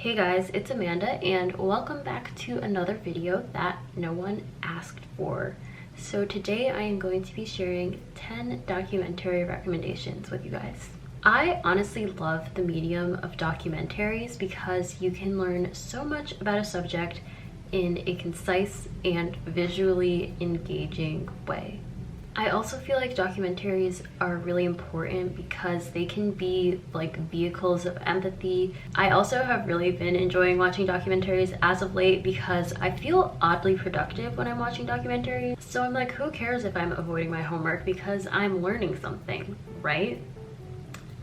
Hey guys, it's Amanda and welcome back to another video that no one asked for. So today I am going to be sharing 10 documentary recommendations with you guys. I honestly love the medium of documentaries because you can learn so much about a subject in a concise and visually engaging way. I also feel like documentaries are really important because they can be like vehicles of empathy. I also have really been enjoying watching documentaries as of late because I feel oddly productive when I'm watching documentaries. So I'm like, who cares if I'm avoiding my homework because I'm learning something, right?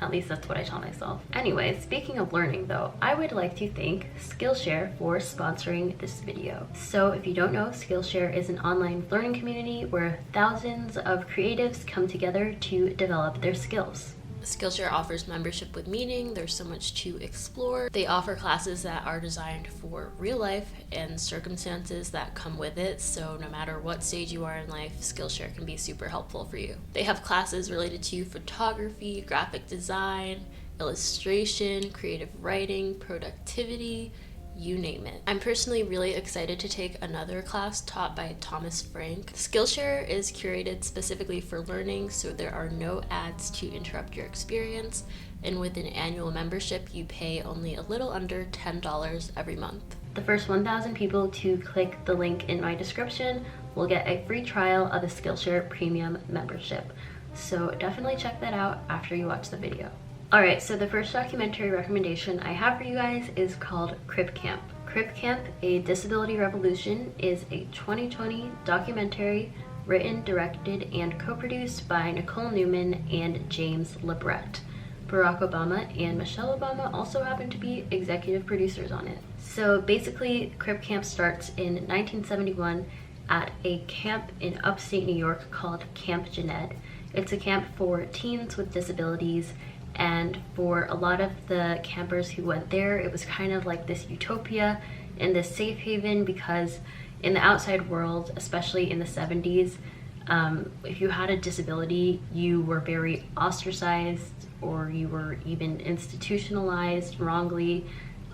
At least that's what I tell myself. Anyway, speaking of learning though, I would like to thank Skillshare for sponsoring this video. So if you don't know, Skillshare is an online learning community where thousands of creatives come together to develop their skills. Skillshare offers membership with meaning. There's so much to explore. They offer classes that are designed for real life and circumstances that come with it. So no matter what stage you are in life, Skillshare can be super helpful for you. They have classes related to photography, graphic design, illustration, creative writing, productivity, you name it. I'm personally really excited to take another class taught by Thomas Frank. Skillshare is curated specifically for learning, so there are no ads to interrupt your experience, and with an annual membership, you pay only a little under $10 every month. The first 1,000 people to click the link in my description will get a free trial of the Skillshare Premium membership. So definitely check that out after you watch the video. Alright, so the first documentary recommendation I have for you guys is called Crip Camp. Crip Camp, A Disability Revolution is a 2020 documentary written, directed, and co-produced by Nicole Newman and James Libret. Barack Obama and Michelle Obama also happen to be executive producers on it. So basically, Crip Camp starts in 1971 at a camp in upstate New York called Camp Jened. It's a camp for teens with disabilities, and for a lot of the campers who went there, it was kind of like this utopia and this safe haven, because in the outside world, especially in the 70s, if you had a disability, you were very ostracized or you were even institutionalized wrongly,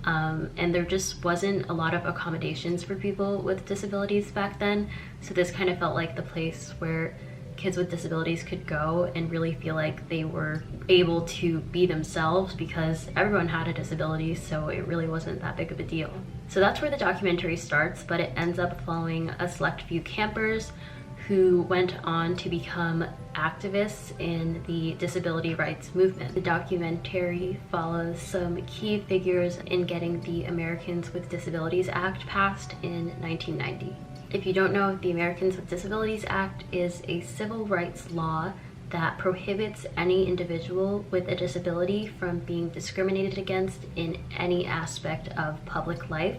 and there just wasn't a lot of accommodations for people with disabilities back then. So this kind of felt like the place where kids with disabilities could go and really feel like they were able to be themselves, because everyone had a disability, so it really wasn't that big of a deal. So that's where the documentary starts, but it ends up following a select few campers who went on to become activists in the disability rights movement. The documentary follows some key figures in getting the Americans with Disabilities Act passed in 1990. If you don't know, the Americans with Disabilities Act is a civil rights law that prohibits any individual with a disability from being discriminated against in any aspect of public life,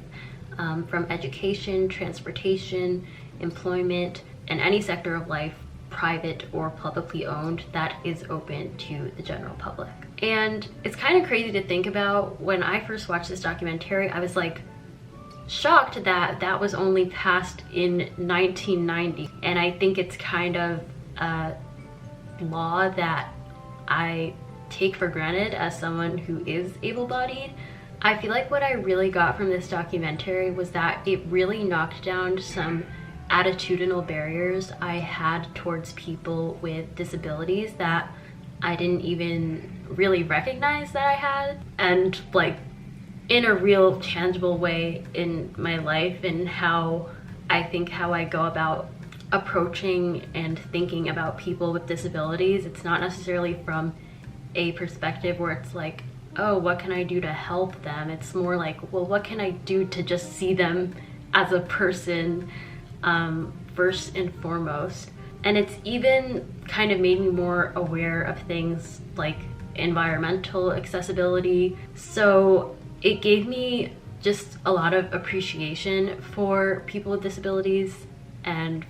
from education, transportation, employment, and any sector of life, private or publicly owned, that is open to the general public. And it's kind of crazy to think about. When I first watched this documentary, I was like, shocked that that was only passed in 1990, and I think it's kind of a law that I take for granted as someone who is able-bodied. I feel like what I really got from this documentary was that it really knocked down some attitudinal barriers I had towards people with disabilities that I didn't even really recognize that I had, and like in a real tangible way in my life, and how I go about approaching and thinking about people with disabilities. It's not necessarily from a perspective where it's like, oh, what can I do to help them? It's more like, well, what can I do to just see them as a person, first and foremost. And it's even kind of made me more aware of things like environmental accessibility. So it gave me just a lot of appreciation for people with disabilities, and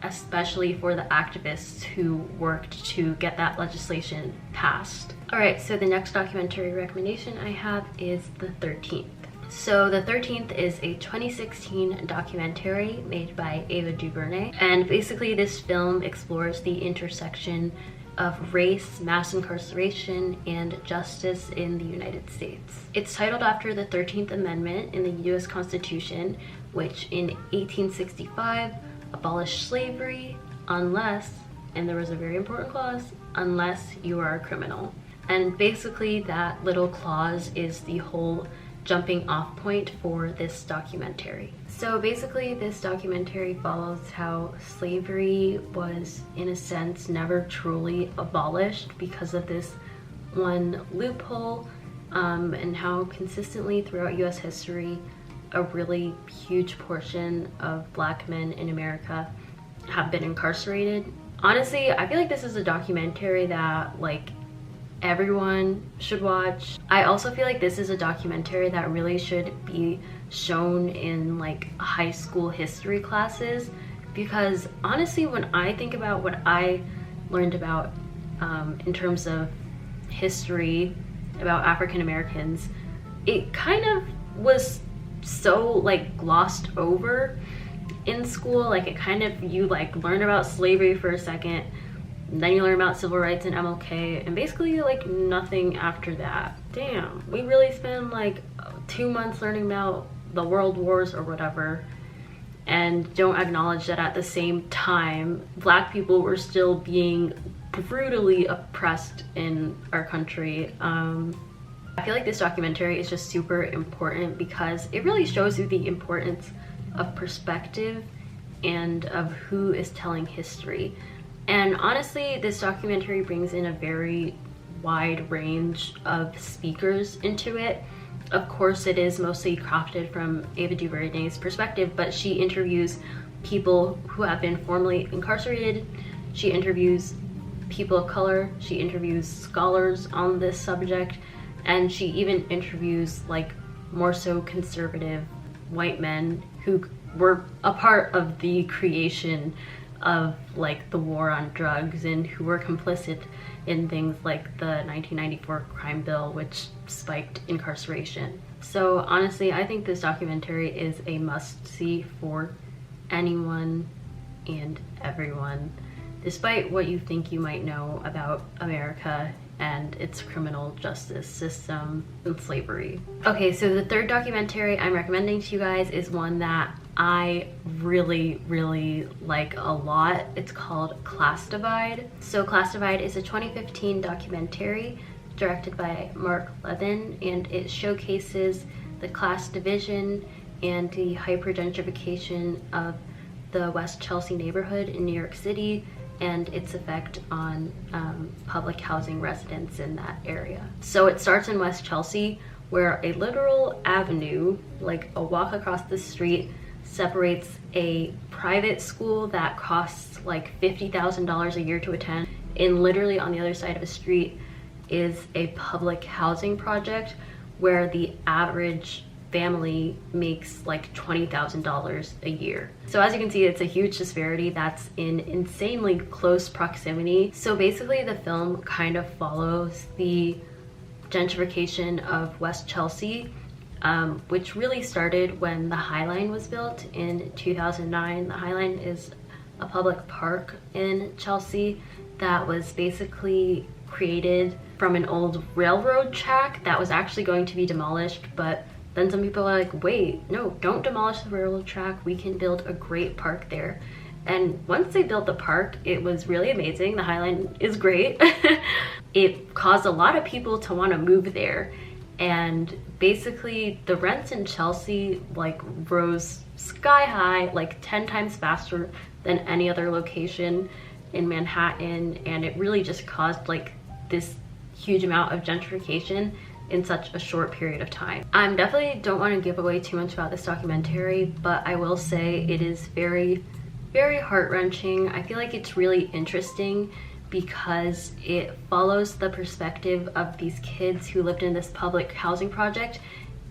especially for the activists who worked to get that legislation passed. Alright, so the next documentary recommendation I have is The 13th. So The 13th is a 2016 documentary made by Ava DuVernay, and basically this film explores the intersection of Race, Mass Incarceration, and Justice in the United States. It's titled after the 13th Amendment in the US Constitution, which in 1865 abolished slavery unless, and there was a very important clause, unless you are a criminal. And basically that little clause is the whole jumping off point for this documentary. So basically this documentary follows how slavery was, in a sense, never truly abolished because of this one loophole, and how consistently throughout US history a really huge portion of Black men in America have been incarcerated. Honestly, I feel like this is a documentary that like everyone should watch. I also feel like this is a documentary that really should be shown in like high school history classes, because honestly when I think about what I learned about in terms of history about African Americans, it kind of was so like glossed over in school. Like it kind of, you like learn about slavery for a second, then you learn about civil rights and MLK, and basically like nothing after that. Damn, we really spent like 2 months learning about the world wars or whatever, and don't acknowledge that at the same time Black people were still being brutally oppressed in our country. I feel like this documentary is just super important because it really shows you the importance of perspective and of who is telling history. And honestly, this documentary brings in a very wide range of speakers into it. Of course, it is mostly crafted from Ava DuVernay's perspective, but she interviews people who have been formerly incarcerated. She interviews people of color. She interviews scholars on this subject. And she even interviews like more so conservative white men who were a part of the creation of like the war on drugs and who were complicit in things like the 1994 crime bill, which spiked incarceration. So honestly, I think this documentary is a must-see for anyone and everyone, despite what you think you might know about America and its criminal justice system and slavery. Okay, so the third documentary I'm recommending to you guys is one that I really like a lot. It's called Class Divide. So Class Divide is a 2015 documentary directed by Mark Levin, and it showcases the class division and the hypergentrification of the West Chelsea neighborhood in New York City and its effect on public housing residents in that area. So it starts in West Chelsea, where a literal avenue, like a walk across the street, separates a private school that costs like $50,000 a year to attend, and literally on the other side of the street is a public housing project where the average family makes like $20,000 a year. So as you can see, it's a huge disparity that's in insanely close proximity. So basically the film kind of follows the gentrification of West Chelsea, which really started when the High Line was built in 2009. The High Line is a public park in Chelsea that was basically created from an old railroad track that was actually going to be demolished, but then some people are like, wait, no, don't demolish the railroad track. We can build a great park there. And once they built the park, it was really amazing. The High Line is great. It caused a lot of people to want to move there. And basically the rents in Chelsea like rose sky high, like 10 times faster than any other location in Manhattan. And it really just caused like this huge amount of gentrification in such a short period of time. I definitely don't want to give away too much about this documentary, but I will say it is very heart-wrenching. I feel like it's really interesting because it follows the perspective of these kids who lived in this public housing project,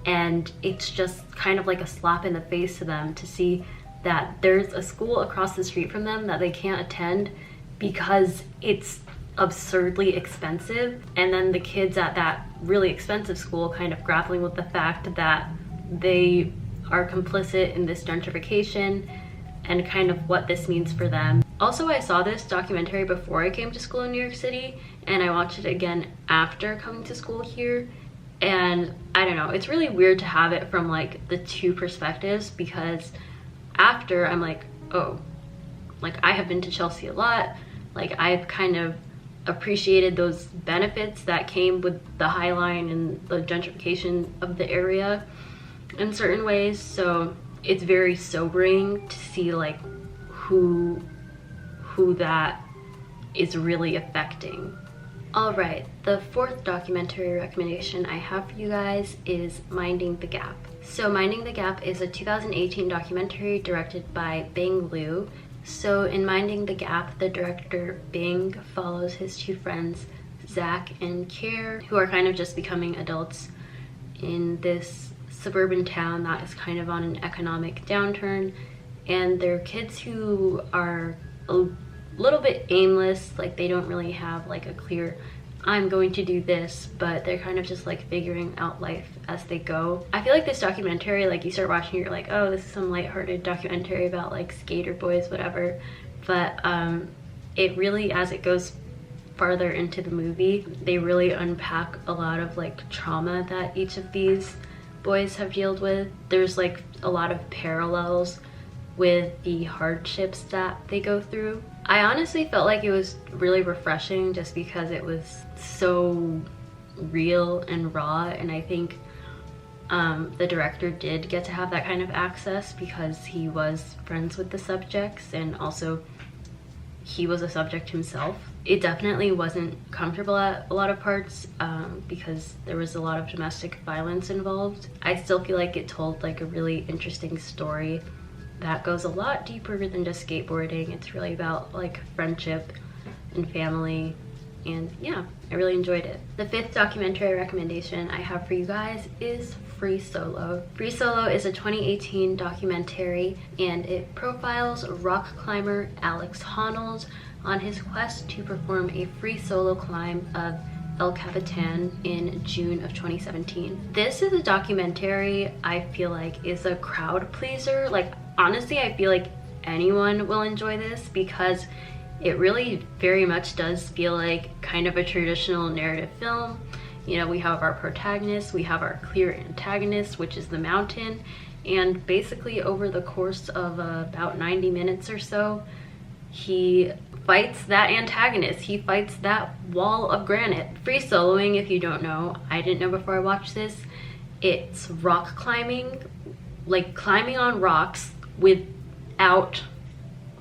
and it's just kind of like a slap in the face to them to see that there's a school across the street from them that they can't attend because it's absurdly expensive, and then the kids at that really expensive school kind of grappling with the fact that they are complicit in this gentrification and kind of what this means for them. Also, I saw this documentary before I came to school in New York City, and I watched it again after coming to school here. And I don't know, it's really weird to have it from like the two perspectives, because after I'm like, oh, like I have been to Chelsea a lot, like I've kind of appreciated those benefits that came with the High Line and the gentrification of the area in certain ways. So it's very sobering to see like who that is really affecting. All right, the fourth documentary recommendation I have for you guys is Minding the Gap. So Minding the Gap is a 2018 documentary directed by Bing Liu. So in Minding the Gap, the director Bing follows his two friends, Zach and Kier, who are kind of just becoming adults in this suburban town that is kind of on an economic downturn. And they're kids who are a little bit aimless, like they don't really have like a clear I'm going to do this, but they're kind of just like figuring out life as they go. I feel like this documentary, like you start watching, you're like, oh, this is some lighthearted documentary about like skater boys, whatever. But it really, as it goes farther into the movie, they really unpack a lot of like trauma that each of these boys have dealt with. There's like a lot of parallels with the hardships that they go through. I honestly felt like it was really refreshing just because it was so real and raw, and I think the director did get to have that kind of access because he was friends with the subjects, and also he was a subject himself. It definitely wasn't comfortable at a lot of parts because there was a lot of domestic violence involved. I still feel like it told like a really interesting story that goes a lot deeper than just skateboarding. It's really about like friendship and family, and yeah, I really enjoyed it. The fifth documentary recommendation I have for you guys is Free Solo. Free Solo is a 2018 documentary, and it profiles rock climber Alex Honnold on his quest to perform a free solo climb of El Capitan in June of 2017. This is a documentary I feel like is a crowd pleaser. Like honestly, I feel like anyone will enjoy this because it really very much does feel like kind of a traditional narrative film. You know, we have our protagonist, we have our clear antagonist, which is the mountain, and basically over the course of about 90 minutes or so, he fights that antagonist. He fights that wall of granite. Free soloing, if you don't know, I didn't know before I watched this, it's rock climbing, like climbing on rocks without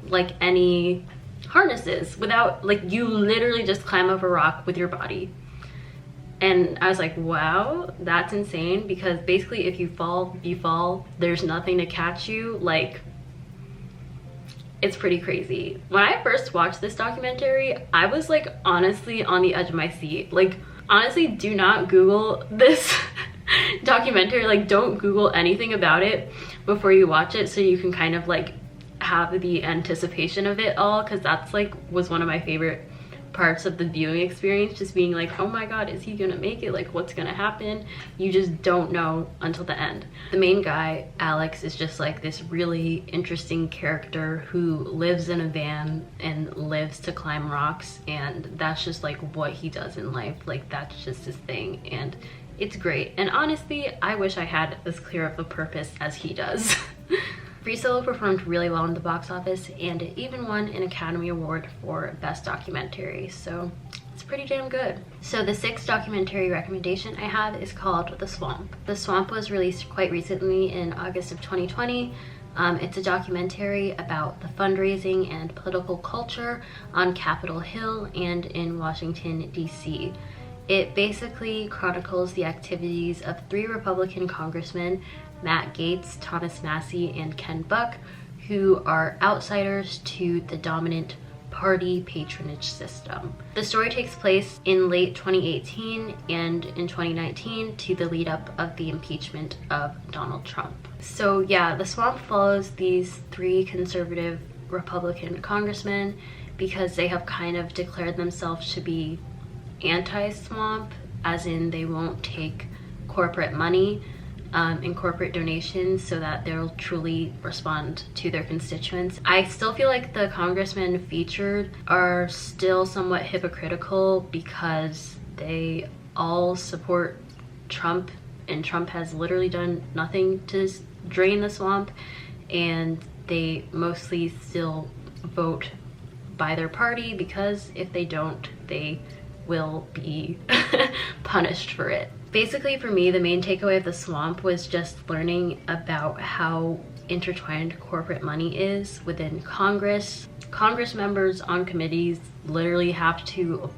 like any harnesses, without, like, you literally just climb up a rock with your body. And I was like, wow, that's insane, because basically if you fall, you fall. There's nothing to catch you. Like, it's pretty crazy. When I first watched this documentary, I was like honestly on the edge of my seat. Like, honestly, do not Google this documentary. Like, don't Google anything about it before you watch it, so you can kind of like have the anticipation of it all, because that's like was one of my favorite parts of the viewing experience, just being like, oh my god, is he gonna make it? Like, what's gonna happen? You just don't know until the end. The main guy, Alex, is just like this really interesting character who lives in a van and lives to climb rocks, and that's just like what he does in life. Like, that's just his thing, and it's great. And honestly, I wish I had as clear of a purpose as he does. Free Solo performed really well in the box office, and it even won an Academy Award for Best Documentary, so it's pretty damn good. So the sixth documentary recommendation I have is called The Swamp. The Swamp was released quite recently in August of 2020. It's a documentary about the fundraising and political culture on Capitol Hill and in Washington, D.C. It basically chronicles the activities of 3 Republican congressmen, Matt Gaetz, Thomas Massie, and Ken Buck, who are outsiders to the dominant party patronage system. The story takes place in late 2018 and in 2019 to the lead up of the impeachment of Donald Trump. So yeah, The Swamp follows these 3 conservative Republican congressmen because they have kind of declared themselves to be anti-swamp, as in they won't take corporate money in corporate donations so that they'll truly respond to their constituents. I still feel like the congressmen featured are still somewhat hypocritical because they all support Trump, and Trump has literally done nothing to drain the swamp, and they mostly still vote by their party because if they don't, they will be punished for it. Basically, for me, the main takeaway of the swamp was just learning about how intertwined corporate money is within Congress. Congress members on committees literally have to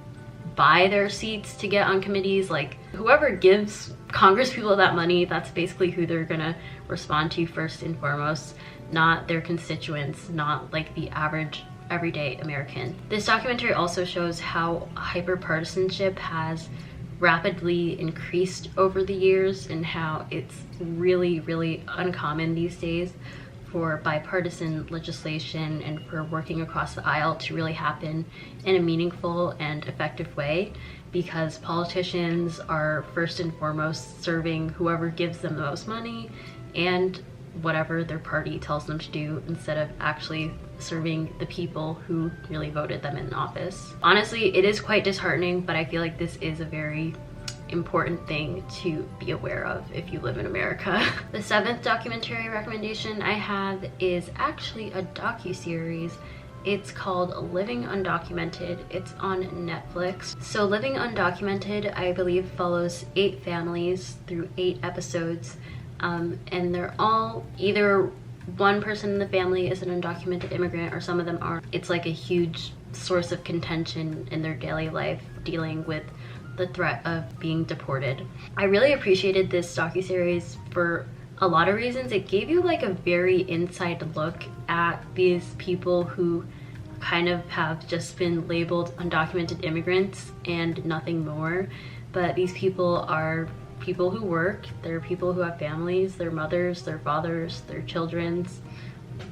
buy their seats to get on committees. Like, whoever gives Congress people that money, that's basically who they're gonna respond to first and foremost, not their constituents, not like the average everyday American. This documentary also shows how hyperpartisanship has rapidly increased over the years and how it's really, really uncommon these days for bipartisan legislation and for working across the aisle to really happen in a meaningful and effective way, because politicians are first and foremost serving whoever gives them the most money and whatever their party tells them to do, instead of actually serving the people who really voted them in office. Honestly, it is quite disheartening, but I feel like this is a very important thing to be aware of if you live in America. The 7th documentary recommendation I have is actually a docuseries. It's called Living Undocumented. It's on Netflix. So Living Undocumented, I believe, follows 8 families through 8 episodes, and they're all either one person in the family is an undocumented immigrant or some of them aren't. It's like a huge source of contention in their daily life dealing with the threat of being deported. I really appreciated this docuseries for a lot of reasons. It gave you like a very inside look at these people who kind of have just been labeled undocumented immigrants and nothing more. But these people are people who work, they're people who have families, their mothers, their fathers, their children's,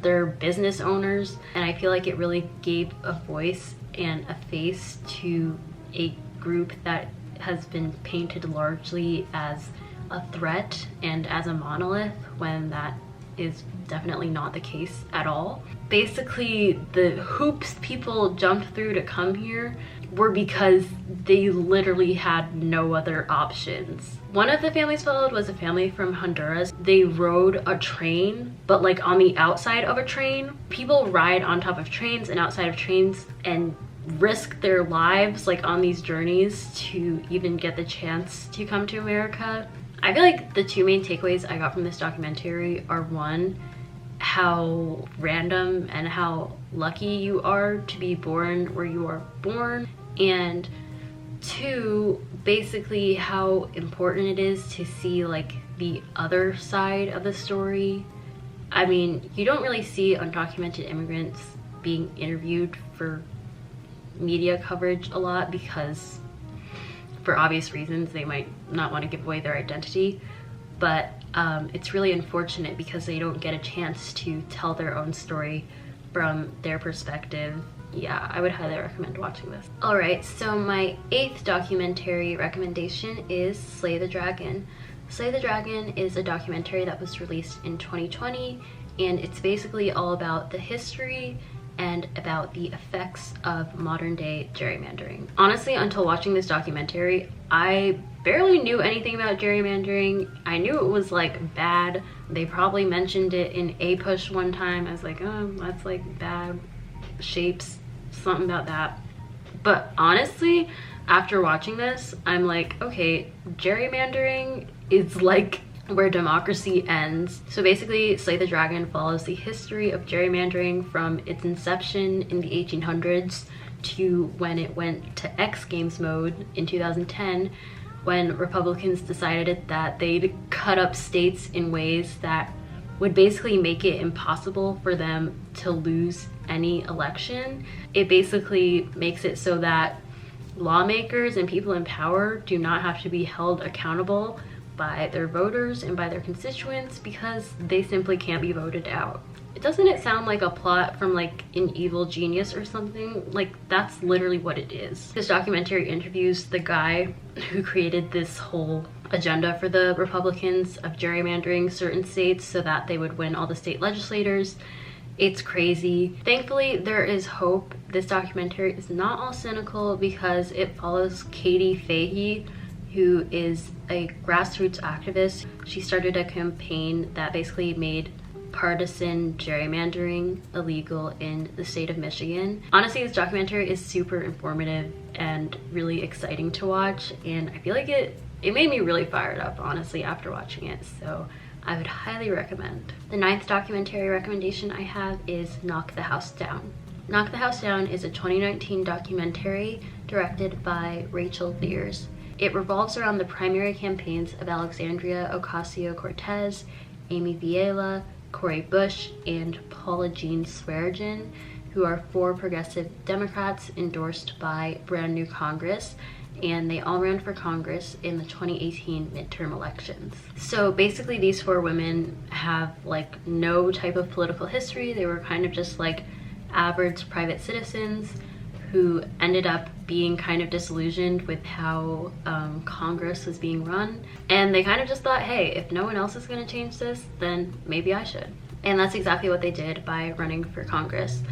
they're business owners, and I feel like it really gave a voice and a face to a group that has been painted largely as a threat and as a monolith, when that is definitely not the case at all. Basically, the hoops people jumped through to come here were because they literally had no other options. One of the families followed was a family from Honduras. They rode a train, but like on the outside of a train. People ride on top of trains and outside of trains and risk their lives like on these journeys to even get the chance to come to America. I feel like the 2 main takeaways I got from this documentary are, one, how random and how lucky you are to be born where you are born, and 2, basically how important it is to see like the other side of the story. I mean, you don't really see undocumented immigrants being interviewed for media coverage a lot because, for obvious reasons, they might not want to give away their identity, but it's really unfortunate because they don't get a chance to tell their own story from their perspective. Yeah, I would highly recommend watching this. Alright, so my 8th documentary recommendation is Slay the Dragon. Slay the Dragon is a documentary that was released in 2020, and it's basically all about the history and about the effects of modern day gerrymandering. Honestly, until watching this documentary, I barely knew anything about gerrymandering. I knew it was like bad. They probably mentioned it in A Push one time. I was like, oh, that's like bad shapes, something about that. But honestly, after watching this, I'm like, okay, gerrymandering is like where democracy ends. So basically, Slay the Dragon follows the history of gerrymandering from its inception in the 1800s to when it went to X Games mode in 2010, when Republicans decided that they'd cut up states in ways that would basically make it impossible for them to lose any election. It basically makes it so that lawmakers and people in power do not have to be held accountable by their voters and by their constituents because they simply can't be voted out. Doesn't it sound like a plot from like an evil genius or something? Like, that's literally what it is. This documentary interviews the guy who created this whole agenda for the Republicans of gerrymandering certain states so that they would win all the state legislators. It's crazy. Thankfully, there is hope. This documentary is not all cynical because it follows Katie Fahey, who is a grassroots activist. She started a campaign that basically made partisan gerrymandering illegal in the state of Michigan. Honestly, this documentary is super informative and really exciting to watch, and I feel like it made me really fired up, honestly, after watching it. So I would highly recommend. The 9th documentary recommendation I have is Knock the House Down. Knock the House Down is a 2019 documentary directed by Rachel Lears. It revolves around the primary campaigns of Alexandria Ocasio-Cortez, Amy Vilela, Cori Bush, and Paula Jean Swearengin, who are 4 progressive Democrats endorsed by brand new Congress, and they all ran for Congress in the 2018 midterm elections. So basically these 4 women have like no type of political history. They were kind of just like average private citizens who ended up being kind of disillusioned with how Congress was being run. And they kind of just thought, hey, if no one else is gonna change this, then maybe I should. And that's exactly what they did by running for Congress.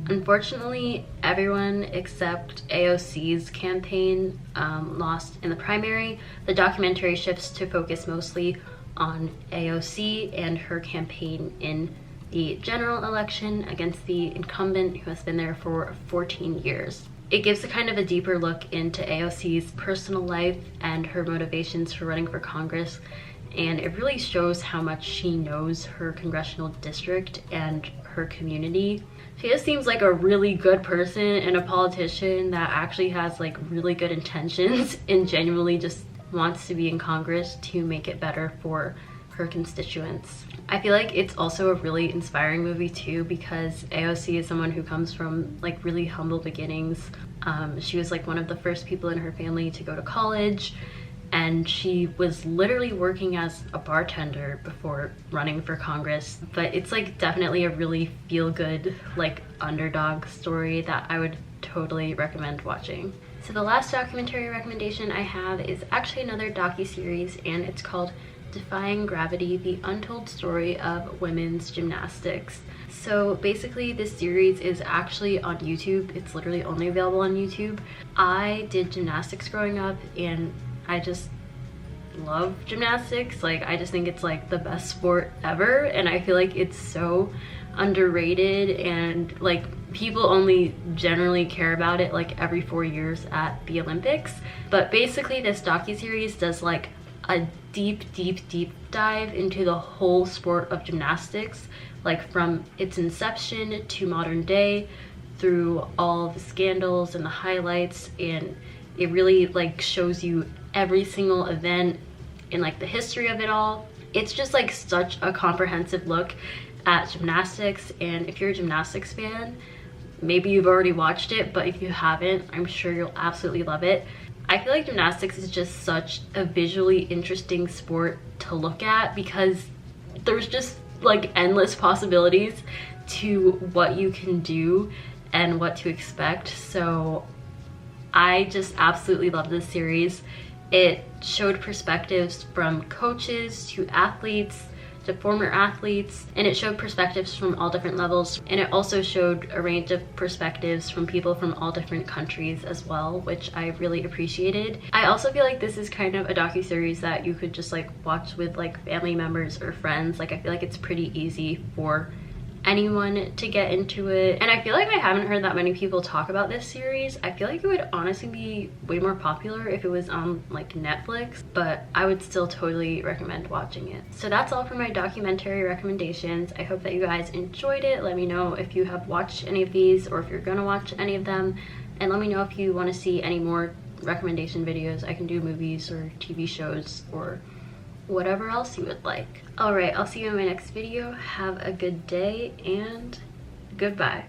Unfortunately, everyone except AOC's campaign lost in the primary. The documentary shifts to focus mostly on AOC and her campaign in the general election against the incumbent who has been there for 14 years. It gives a kind of a deeper look into AOC's personal life and her motivations for running for Congress, and it really shows how much she knows her congressional district and her community. She just seems like a really good person and a politician that actually has like really good intentions and genuinely just wants to be in Congress to make it better for her constituents. I feel like it's also a really inspiring movie too, because AOC is someone who comes from like really humble beginnings. She was like one of the first people in her family to go to college, and she was literally working as a bartender before running for Congress. But it's like definitely a really feel-good like underdog story that I would totally recommend watching. So the last documentary recommendation I have is actually another docu-series, and it's called Defying Gravity, the untold story of women's gymnastics. So basically this series is actually on YouTube. It's literally only available on YouTube. I did gymnastics growing up, and I just love gymnastics. Like, I just think it's like the best sport ever, and I feel like it's so underrated, and like people only generally care about it like every 4 years at the Olympics. But basically this docuseries does like a deep dive into the whole sport of gymnastics, like from its inception to modern day, through all the scandals and the highlights, and it really like shows you every single event and like the history of it all. It's just like such a comprehensive look at gymnastics, and if you're a gymnastics fan, maybe you've already watched it, but if you haven't, I'm sure you'll absolutely love it. I feel like gymnastics is just such a visually interesting sport to look at, because there's just like endless possibilities to what you can do and what to expect. So I just absolutely love this series. It showed perspectives from coaches to athletes to former athletes, and it showed perspectives from all different levels, and it also showed a range of perspectives from people from all different countries as well, which I really appreciated. I also feel like this is kind of a docuseries that you could just like watch with like family members or friends. Like, I feel like it's pretty easy for anyone to get into it, and I feel like I haven't heard that many people talk about this series. I feel like it would honestly be way more popular if it was on like Netflix, but I would still totally recommend watching it. So that's all for my documentary recommendations. I hope that you guys enjoyed it. Let me know if you have watched any of these or if you're gonna watch any of them, and let me know if you want to see any more recommendation videos. I can do movies or TV shows or whatever else you would like. All right, I'll see you in my next video. Have a good day and goodbye.